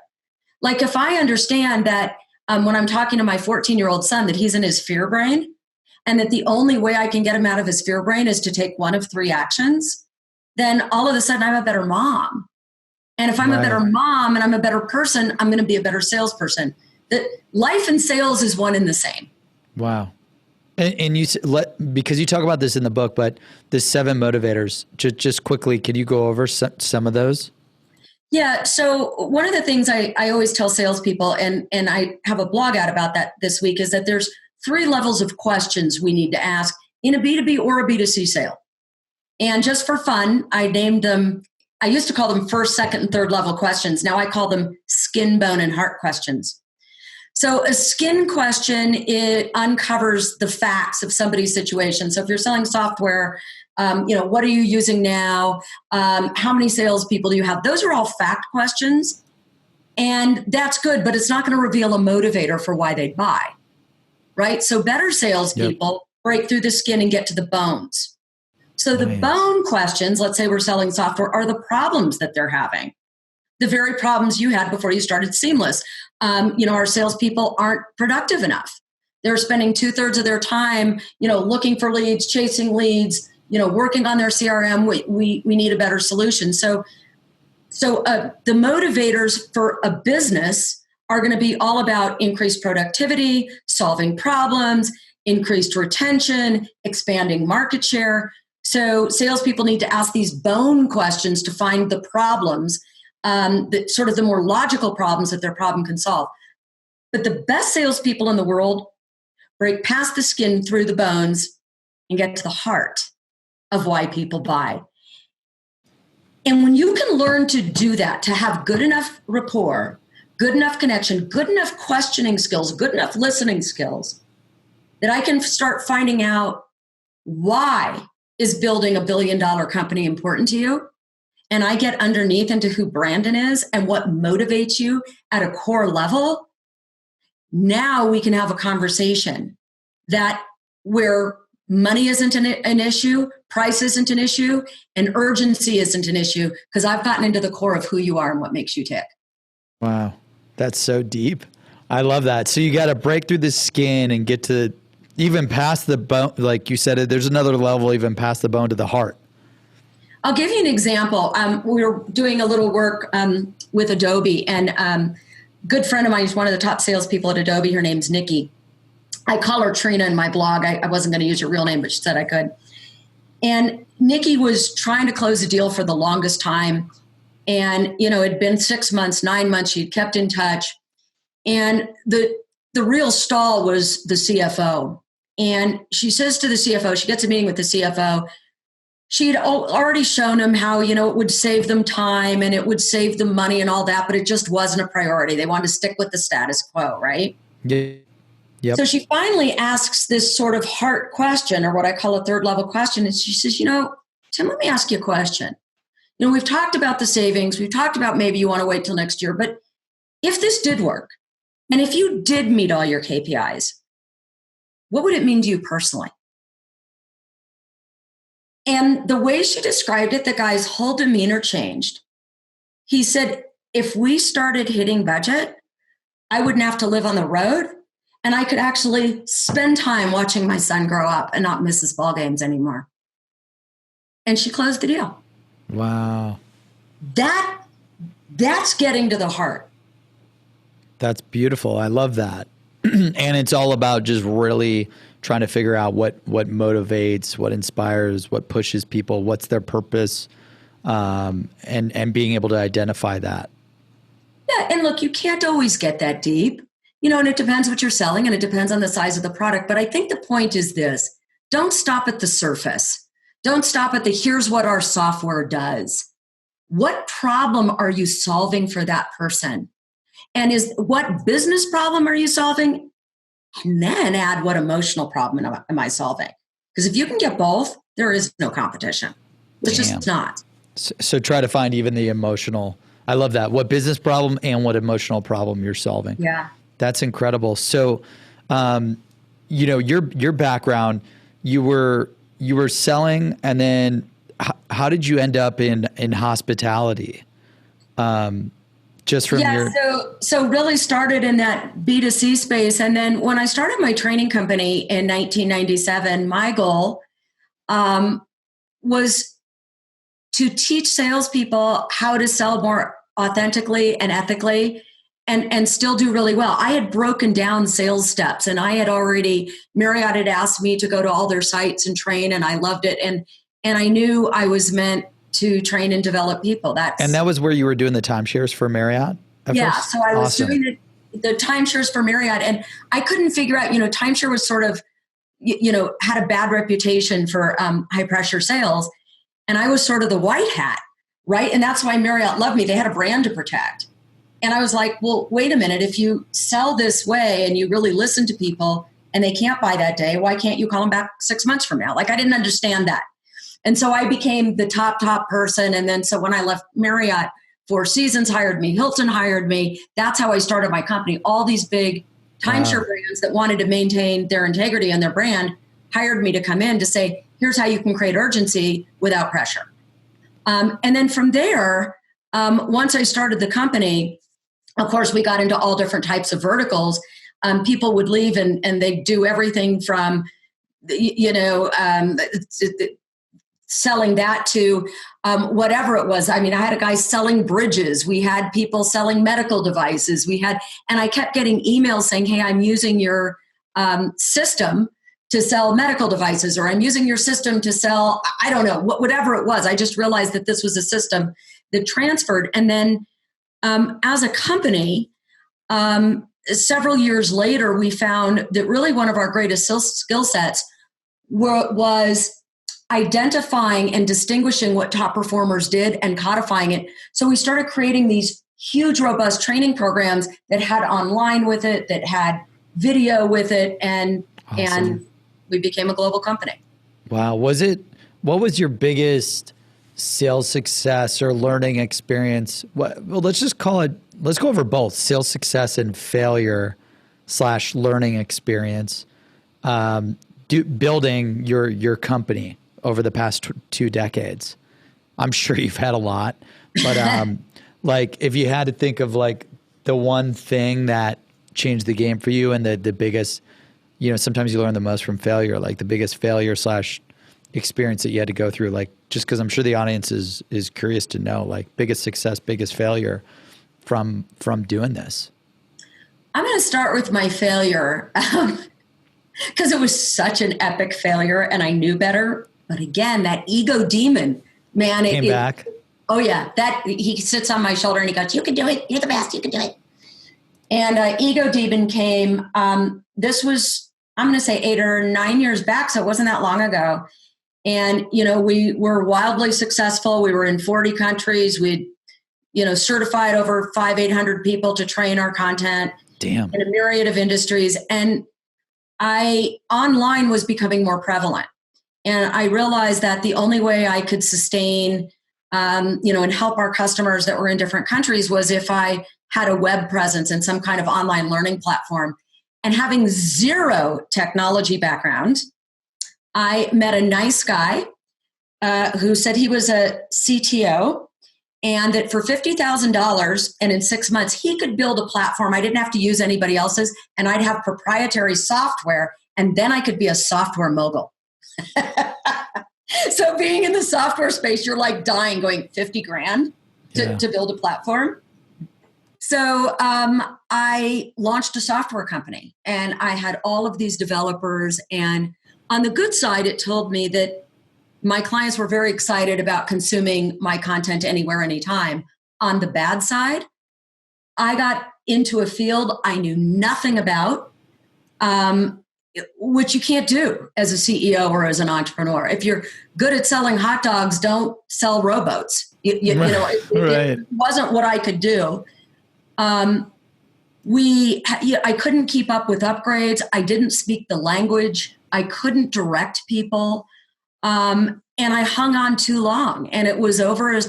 Like if I understand that when I'm talking to my 14-year-old son that he's in his fear brain, and that the only way I can get him out of his fear brain is to take one of 3 actions, then all of a sudden I'm a better mom. And if I'm a better mom and I'm a better person, I'm going to be a better salesperson. That life and sales is one and the same. Wow. And because you talk about this in the book, but the 7 motivators, just quickly, can you go over some of those? Yeah. So one of the things I always tell salespeople, and I have a blog out about that this week, is that there's 3 levels of questions we need to ask in a B2B or a B2C sale. And just for fun, I named them, I used to call them 1st, 2nd, and 3rd level questions. Now I call them skin, bone, and heart questions. So a skin question, it uncovers the facts of somebody's situation. So if you're selling software, what are you using now? How many salespeople do you have? Those are all fact questions. And that's good, but it's not going to reveal a motivator for why they'd buy, right? So better salespeople break through the skin and get to the bones. So the bone questions, let's say we're selling software, are the problems that they're having. The very problems you had before you started Seamless. Our salespeople aren't productive enough. They're spending 2/3 of their time, looking for leads, chasing leads, working on their CRM. We need a better solution. So the motivators for a business are going to be all about increased productivity, solving problems, increased retention, expanding market share. So salespeople need to ask these bone questions to find the problems, the more logical problems that their problem can solve. But the best salespeople in the world break past the skin through the bones and get to the heart of why people buy. And when you can learn to do that, to have good enough rapport, good enough connection, good enough questioning skills, good enough listening skills, that I can start finding out why is building a $1 billion company important to you. And I get underneath into who Brandon is and what motivates you at a core level. Now we can have a conversation that where money isn't an issue, price isn't an issue, and urgency isn't an issue, because I've gotten into the core of who you are and what makes you tick. Wow. That's so deep. I love that. So you got to break through the skin and get to even past the bone. Like you said, there's another level even past the bone to the heart. I'll give you an example. We were doing a little work with Adobe, and a good friend of mine is one of the top salespeople at Adobe. Her name's Nikki. I call her Trina in my blog. I wasn't going to use her real name, but she said I could. And Nikki was trying to close a deal for the longest time. And, it'd been 6 months, 9 months. She'd kept in touch. And the real stall was the CFO. And she says to the CFO, she gets a meeting with the CFO. She'd already shown him how, it would save them time and it would save them money and all that, but it just wasn't a priority. They wanted to stick with the status quo, right? Yeah. Yep. So she finally asks this sort of heart question, or what I call a third level question. And she says, Tim, let me ask you a question. We've talked about the savings. We've talked about maybe you want to wait till next year. But if this did work, and if you did meet all your KPIs, what would it mean to you personally? And the way she described it, the guy's whole demeanor changed. He said, if we started hitting budget, I wouldn't have to live on the road. And I could actually spend time watching my son grow up and not miss his ball games anymore. And she closed the deal. Wow. That's getting to the heart. That's beautiful. I love that. And it's all about just really trying to figure out what motivates, what inspires, what pushes people, what's their purpose, and being able to identify that. Yeah. And look, you can't always get that deep. And it depends what you're selling and it depends on the size of the product. But I think the point is this: don't stop at the surface. Don't stop at here's what our software does. What problem are you solving for that person? And what business problem are you solving? And then add what emotional problem am I solving? Because if you can get both, there is no competition. It's just not. So try to find even the emotional. I love that. What business problem and what emotional problem you're solving. Yeah. That's incredible. So, your background, you were selling, and then how did you end up in hospitality? Just from so really started in that B2C space, and then when I started my training company in 1997, my goal was to teach salespeople how to sell more authentically and ethically. And still do really well. I had broken down sales steps, and Marriott had asked me to go to all their sites and train, and I loved it. And I knew I was meant to train and develop people. And that was where you were doing the timeshares for Marriott? Yeah. First? So I was doing the timeshares for Marriott, and I couldn't figure out, timeshare was sort of, had a bad reputation for high pressure sales. And I was sort of the white hat, right? And that's why Marriott loved me. They had a brand to protect. And I was like, well, wait a minute. If you sell this way and you really listen to people and they can't buy that day, why can't you call them back 6 months from now? Like, I didn't understand that. And so I became the top person. And then so when I left Marriott, Four Seasons hired me, Hilton hired me. That's how I started my company. All these big timeshare brands that wanted to maintain their integrity and their brand hired me to come in to say, here's how you can create urgency without pressure. And then from there, once I started the company, of course, we got into all different types of verticals. People would leave and they do everything from, selling that to whatever it was. I mean, I had a guy selling bridges. We had people selling medical devices. And I kept getting emails saying, hey, I'm using your system to sell medical devices, or I'm using your system to sell, I don't know, whatever it was. I just realized that this was a system that transferred. And then as a company, several years later, we found that really one of our greatest skill sets was identifying and distinguishing what top performers did and codifying it. So we started creating these huge, robust training programs that had online with it, that had video with it, and we became a global company. Wow. What was your biggest sales success or learning experience? Well, let's go over both sales success and failure / learning experience, building your company over the past 2 decades. I'm sure you've had a lot, but like if you had to think of like the one thing that changed the game for you and the biggest, sometimes you learn the most from failure, like the biggest failure / experience that you had to go through, like, just because I'm sure the audience is curious to know, like, biggest success, biggest failure from doing this. I'm going to start with my failure because it was such an epic failure and I knew better. But again, that ego demon, man, came back. Oh yeah, that he sits on my shoulder and he goes, "You can do it. You're the best. You can do it." And ego demon came. This was, I'm going to say 8 or 9 years back, so it wasn't that long ago. And we were wildly successful. We were in 40 countries. We'd certified over 500-800 people to train our content. Damn. In a myriad of industries. And online was becoming more prevalent. And I realized that the only way I could sustain, and help our customers that were in different countries was if I had a web presence and some kind of online learning platform. And having zero technology background, I met a nice guy who said he was a CTO and that for $50,000 and in 6 months, he could build a platform. I didn't have to use anybody else's and I'd have proprietary software and then I could be a software mogul. So being in the software space, you're like dying going 50 grand to build a platform. So I launched a software company and I had all of these developers, and on the good side, it told me that my clients were very excited about consuming my content anywhere, anytime. On the bad side, I got into a field I knew nothing about, which you can't do as a CEO or as an entrepreneur. If you're good at selling hot dogs, don't sell rowboats. It wasn't what I could do. I couldn't keep up with upgrades. I didn't speak the language. I couldn't direct people. And I hung on too long and it was over a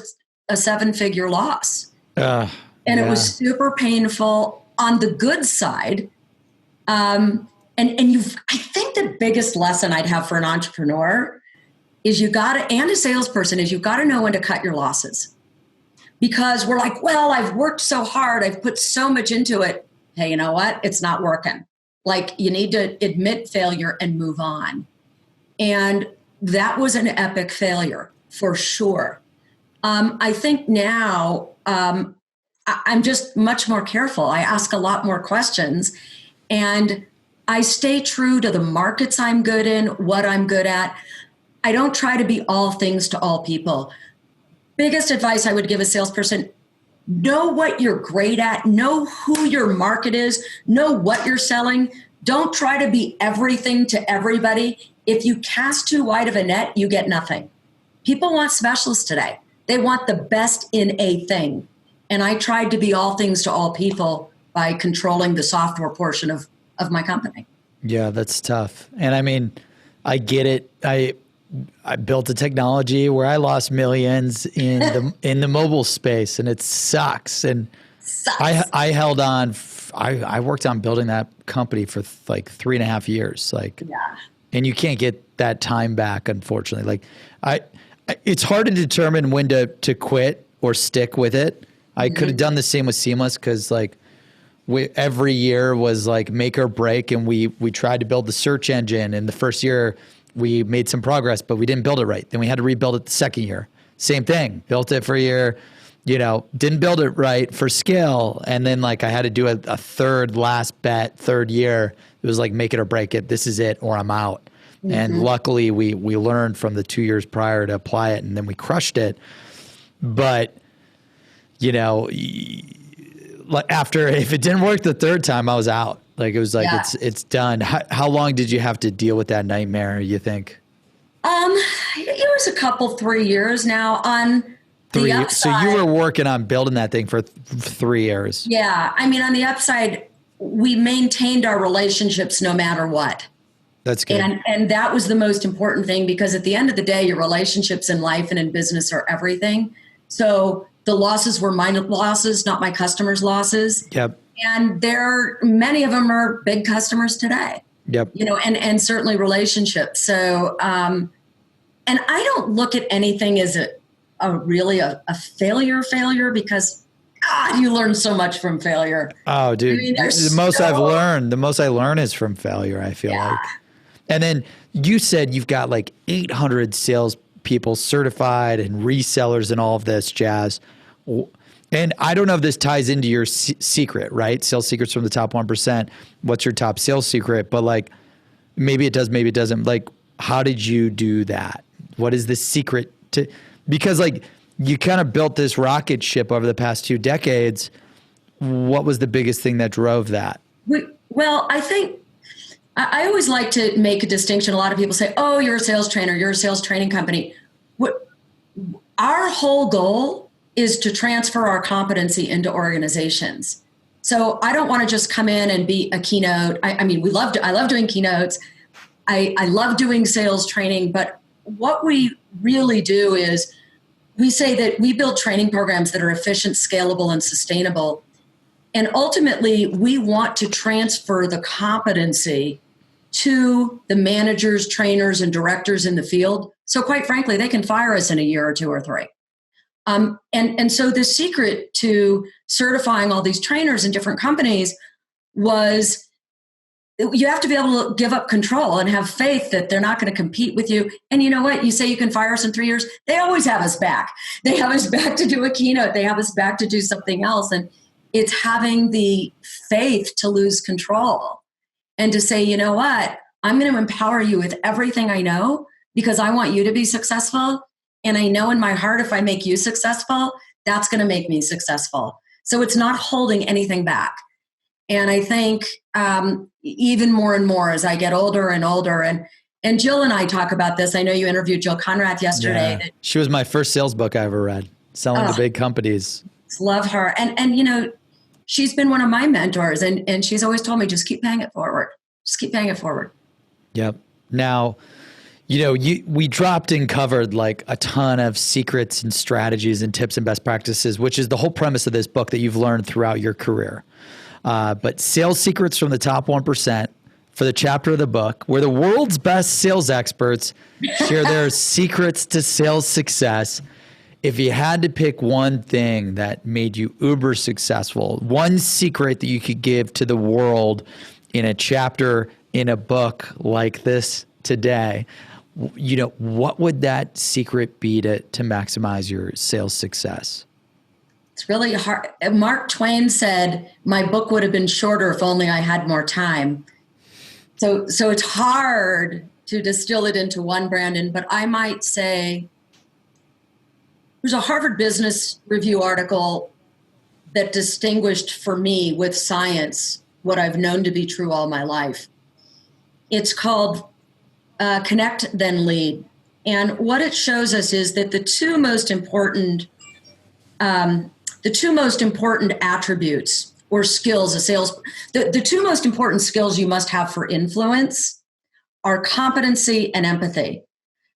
7-figure loss. It was super painful. On the good side, I think the biggest lesson I'd have for an entrepreneur is and a salesperson is you've got to know when to cut your losses. Because we're like, well, I've worked so hard. I've put so much into it. Hey, you know what? It's not working. Like, you need to admit failure and move on. And that was an epic failure for sure. I think now I'm just much more careful. I ask a lot more questions and I stay true to the markets I'm good in, what I'm good at. I don't try to be all things to all people. Biggest advice I would give a salesperson, know what you're great at, know who your market is, know what you're selling. Don't try to be everything to everybody. If you cast too wide of a net, you get nothing. People want specialists today. They want the best in a thing. And I tried to be all things to all people by controlling the software portion of my company. Yeah, that's tough. And I mean, I get it. I built a technology where I lost millions in the mobile space, and it sucks. And I held on. I worked on building that company for like 3.5 years. And you can't get that time back, unfortunately. It's hard to determine when to quit or stick with it. I could have done the same with Seamless, because every year was like make or break, and we tried to build the search engine. And the first year we made some progress, but we didn't build it right. Then we had to rebuild it the second year. Same thing. Built it for a year, didn't build it right for scale. And then I had to do a third year. It was like make it or break it. This is it or I'm out. And luckily we learned from the 2 years prior to apply it, and then we crushed it. But, after, if it didn't work the third time, I was out. It was it's done. How long did you have to deal with that nightmare, you think? It was a couple, 3 years now on the upside. So you were working on building that thing for 3 years. Yeah. I mean, on the upside, we maintained our relationships no matter what. That's good. And that was the most important thing, because at the end of the day, your relationships in life and in business are everything. So the losses were my losses, not my customers' losses. Yep. And many of them are big customers today. Yep. And certainly relationships. So, and I don't look at anything as really a failure, because God, you learn so much from failure. Oh, dude. The most I learn is from failure, I feel like. And then you said you've got 800 salespeople certified and resellers and all of this jazz. And I don't know if this ties into your secret, right? Sales secrets from the top 1%. What's your top sales secret? But maybe it does, maybe it doesn't. How did you do that? What is the secret to, because you kind of built this rocket ship over the past 2 decades. What was the biggest thing that drove that? Well, I think I always like to make a distinction. A lot of people say, oh, you're a sales trainer, you're a sales training company. Our whole goal is to transfer our competency into organizations. So I don't want to just come in and be a keynote. I mean, I love doing keynotes. I love doing sales training, but what we really do is we say that we build training programs that are efficient, scalable, and sustainable. And ultimately, we want to transfer the competency to the managers, trainers, and directors in the field. So quite frankly, they can fire us in a year or 2 or 3. And so the secret to certifying all these trainers in different companies was you have to be able to give up control and have faith that they're not going to compete with you. And you know what? You say you can fire us in 3 years. They always have us back. They have us back to do a keynote. They have us back to do something else. And it's having the faith to lose control and to say, you know what? I'm going to empower you with everything I know because I want you to be successful. And I know in my heart, if I make you successful, that's going to make me successful. So it's not holding anything back. And I think even more and more as I get older and older, and Jill and I talk about this. I know you interviewed Jill Conrad yesterday. Yeah. She was my first sales book I ever read, Selling to Big Companies. Love her. And you know, she's been one of my mentors, and she's always told me, just keep paying it forward. Just keep paying it forward. Yep. Now, you know, we dropped and covered like a ton of secrets and strategies and tips and best practices, which is the whole premise of this book that you've learned throughout your career. But sales secrets from the top 1% for the chapter of the book where the world's best sales experts share their secrets to sales success. If you had to pick one thing that made you uber successful, one secret that you could give to the world in a chapter in a book like this today, you know, what would that secret be to maximize your sales success? It's really hard. Mark Twain said, my book would have been shorter if only I had more time. So it's hard to distill it into one, Brandon, but I might say there's a Harvard Business Review article that distinguished for me with science what I've known to be true all my life. It's called Connect, Then Lead. And what it shows us is that the two most important The two most important attributes or skills the two most important skills you must have for influence are competency and empathy.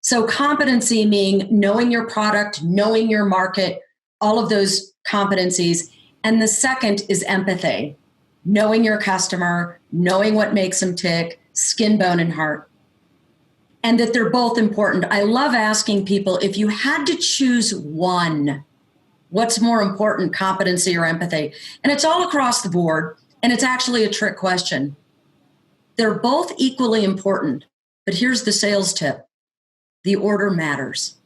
So competency meaning knowing your product, knowing your market, all of those competencies. And the second is empathy, knowing your customer, knowing what makes them tick, skin, bone, and heart. And that they're both important. I love asking people, if you had to choose one, what's more important, competency or empathy? And it's all across the board. And it's actually a trick question. They're both equally important. But here's the sales tip. The order matters.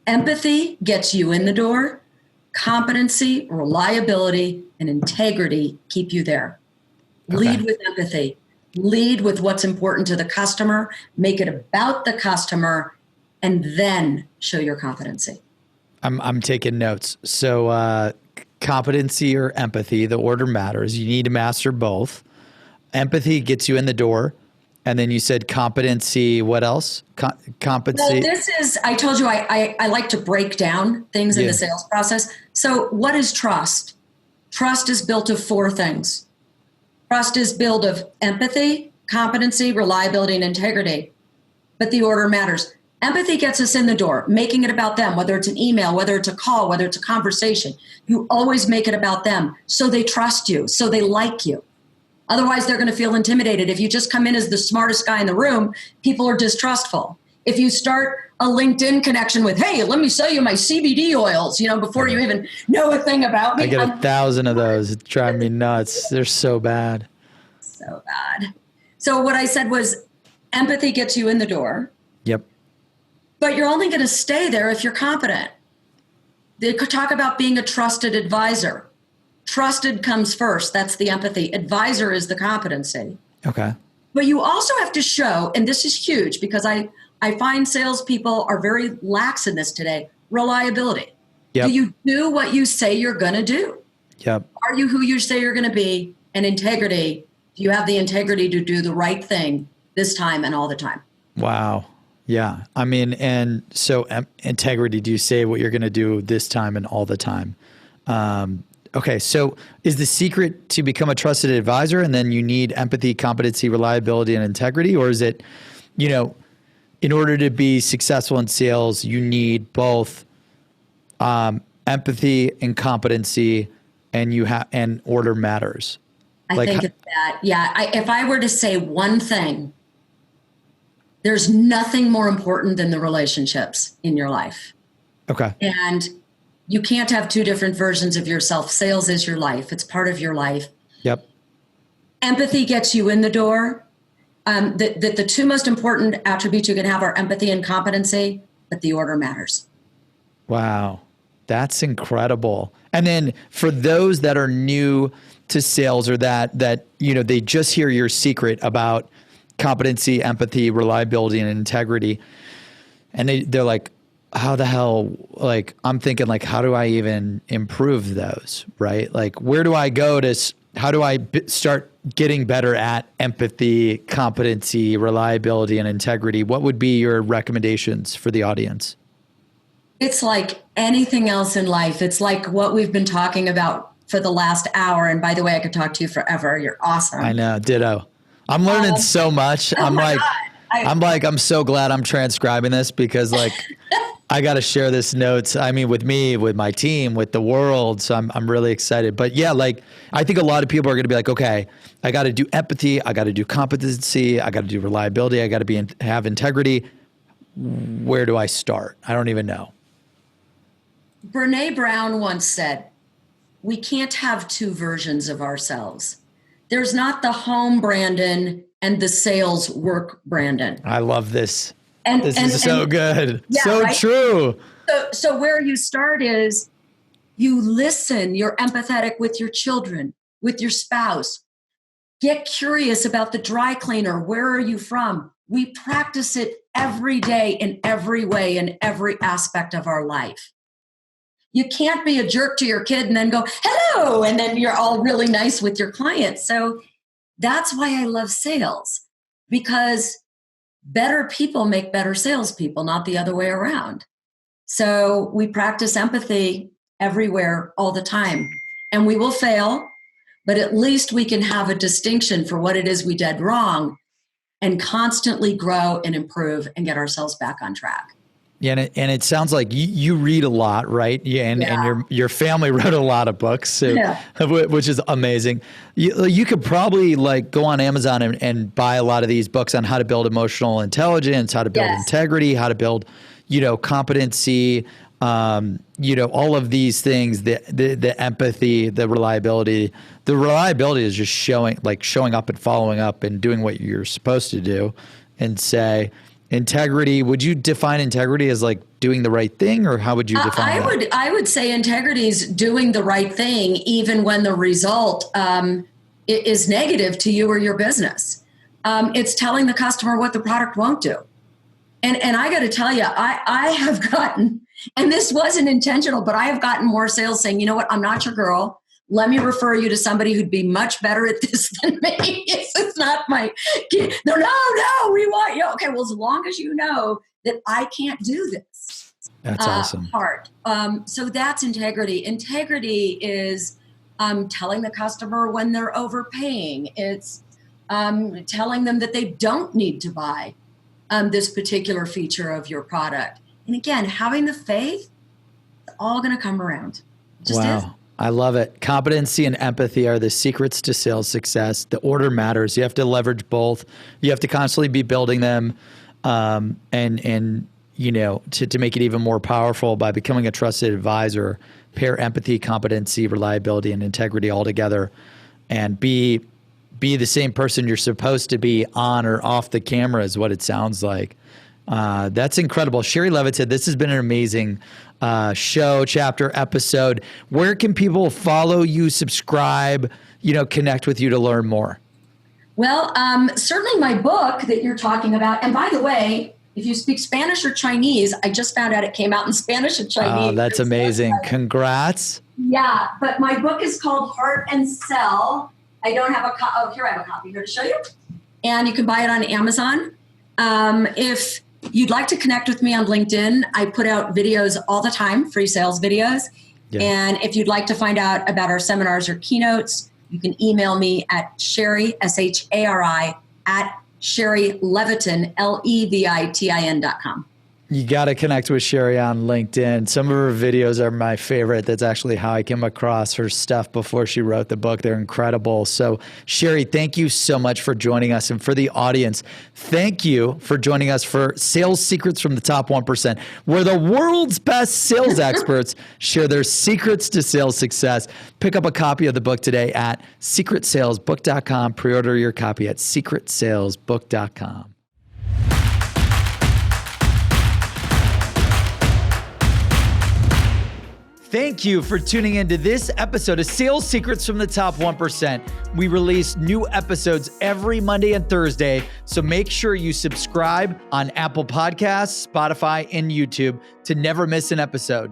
Empathy gets you in the door. Competency, reliability, and integrity keep you there. Okay. Lead with empathy. Lead with what's important to the customer. Make it about the customer, and then show your competency. I'm taking notes. So competency or empathy, the order matters. You need to master both. Empathy gets you in the door. And then you said competency, what else? Competency. Well, I told you I like to break down things in the sales process. So what is trust? Trust is built of four things. Trust is built of empathy, competency, reliability, and integrity. But the order matters. Empathy gets us in the door, making it about them, whether it's an email, whether it's a call, whether it's a conversation. You always make it about them. So they trust you, so they like you. Otherwise, they're going to feel intimidated. If you just come in as the smartest guy in the room, people are distrustful. If you start a LinkedIn connection with, hey, let me sell you my CBD oils, before you even know a thing about me. I get 1,000 of those. It drives me nuts. They're so bad. So bad. So what I said was empathy gets you in the door. Yep. But you're only going to stay there if you're competent. They could talk about being a trusted advisor. Trusted comes first. That's the empathy. Advisor is the competency. Okay. But you also have to show, and this is huge because I find salespeople are very lax in this today, reliability. Yep. Do you do what you say you're going to do? Yep. Are you who you say you're going to be? And integrity. Do you have the integrity to do the right thing this time and all the time? Wow. Yeah. I mean, and so integrity, do you say what you're going to do this time and all the time? Okay, so is the secret to become a trusted advisor and then you need empathy, competency, reliability, and integrity? Or is it, in order to be successful in sales, you need both empathy and competency and order matters? I think it's that. Yeah, if I were to say one thing, there's nothing more important than the relationships in your life. Okay. And you can't have two different versions of yourself. Sales is your life. It's part of your life. Yep. Empathy gets you in the door. The two most important attributes you can have are empathy and competency, but the order matters. Wow. That's incredible. And then for those that are new to sales or that they just hear your secret about competency, empathy, reliability, and integrity, and they're like, how the hell, I'm thinking how do I even improve those, right? Where do I go how do I start getting better at empathy, competency, reliability, and integrity? What would be your recommendations for the audience? It's like anything else in life. It's like what we've been talking about for the last hour. And by the way, I could talk to you forever. You're awesome. I know. Ditto. I'm learning so much. I'm so glad I'm transcribing this because I got to share this notes. I mean, with me, with my team, with the world. So I'm really excited. But yeah, I think a lot of people are going to be like, okay, I got to do empathy. I got to do competency. I got to do reliability. I got to have integrity. Where do I start? I don't even know. Brene Brown once said, we can't have two versions of ourselves. There's not the home Brandon and the sales work Brandon. I love this. This is so good. Yeah, so right? True. So where you start is you listen, you're empathetic with your children, with your spouse. Get curious about the dry cleaner. Where are you from? We practice it every day in every way, in every aspect of our life. You can't be a jerk to your kid and then go, hello, and then you're all really nice with your client. So that's why I love sales, because better people make better salespeople, not the other way around. So we practice empathy everywhere all the time. And we will fail, but at least we can have a distinction for what it is we did wrong and constantly grow and improve and get ourselves back on track. Yeah, and it sounds like you read a lot, right? Yeah, and your family wrote a lot of books, so, which is amazing. You could probably like go on Amazon and buy a lot of these books on how to build emotional intelligence, how to build integrity, how to build, competency, all of these things, the empathy, the reliability. The reliability is just showing up and following up and doing what you're supposed to do, and say. Integrity, would you define integrity as like doing the right thing, or how would you define that? I would say integrity is doing the right thing even when the result is negative to you or your business. It's telling the customer what the product won't do. And I got to tell you, I have gotten, and this wasn't intentional, but I have gotten more sales saying, you know what, I'm not your girl. Let me refer you to somebody who'd be much better at this than me. It's not my kid. No, we want you. Okay, well, as long as you know that I can't do this. That's awesome. Part. So that's integrity. Integrity is telling the customer when they're overpaying. It's telling them that they don't need to buy this particular feature of your product. And again, having the faith, it's all going to come around. It just is. I love it. Competency and empathy are the secrets to sales success. The order matters. You have to leverage both. You have to constantly be building them, to make it even more powerful by becoming a trusted advisor. Pair empathy, competency, reliability, and integrity all together, and be the same person you're supposed to be on or off the camera is what it sounds like. That's incredible. Shari Levitin, this has been an amazing show, chapter, episode. Where can people follow you, subscribe, connect with you to learn more? Well, certainly my book that you're talking about. And by the way, if you speak Spanish or Chinese, I just found out it came out in Spanish and Chinese. Oh, that's amazing. Congrats. Yeah, but my book is called Heart and Sell. I don't have a copy. Oh, here I have a copy here to show you. And you can buy it on Amazon. If you'd like to connect with me on LinkedIn, I put out videos all the time, free sales videos. Yeah. And if you'd like to find out about our seminars or keynotes, you can email me at Shari, SHARI, at Shari Levitin, LEVITIN.com. You got to connect with Shari on LinkedIn. Some of her videos are my favorite. That's actually how I came across her stuff before she wrote the book. They're incredible. So Shari, thank you so much for joining us. And for the audience, thank you for joining us for Sales Secrets from the Top 1%, where the world's best sales experts share their secrets to sales success. Pick up a copy of the book today at secretsalesbook.com. Pre-order your copy at secretsalesbook.com. Thank you for tuning into this episode of Sales Secrets from the Top 1%. We release new episodes every Monday and Thursday, so make sure you subscribe on Apple Podcasts, Spotify, and YouTube to never miss an episode.